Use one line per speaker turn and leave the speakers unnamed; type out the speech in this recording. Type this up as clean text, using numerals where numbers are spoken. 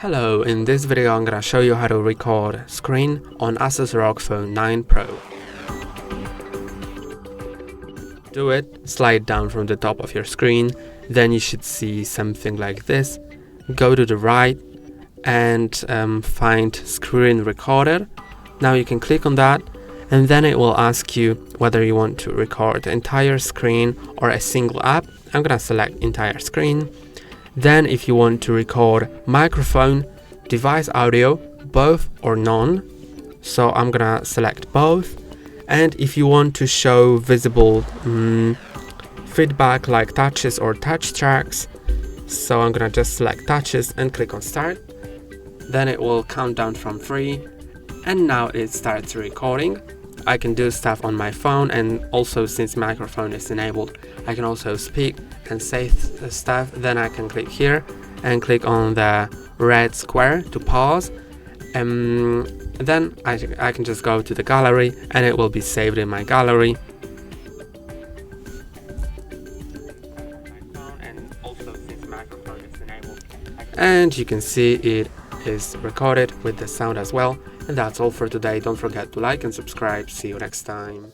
Hello, in this video I'm gonna show you how to record screen on ASUS ROG Phone 9 Pro. Do it, slide down from the top of your screen, then you should see something like this. Go to the right and find screen recorder. Now you can click on that and then it will ask you whether you want to record the entire screen or a single app. I'm gonna select entire screen. Then if you want to record microphone, device audio, both or none, so I'm gonna select both. And if you want to show visible feedback like touches or touch tracks, so I'm gonna just select touches and click on start. Then it will count down from 3 and now it starts recording. I can do stuff on my phone, and also since microphone is enabled I can also speak and say stuff. Then I can click here and click on the red square to pause, and then I can just go to the gallery and it will be saved in my gallery. And you can see it is recorded with the sound as well. And that's all for today. Don't forget to like and subscribe. See you next time.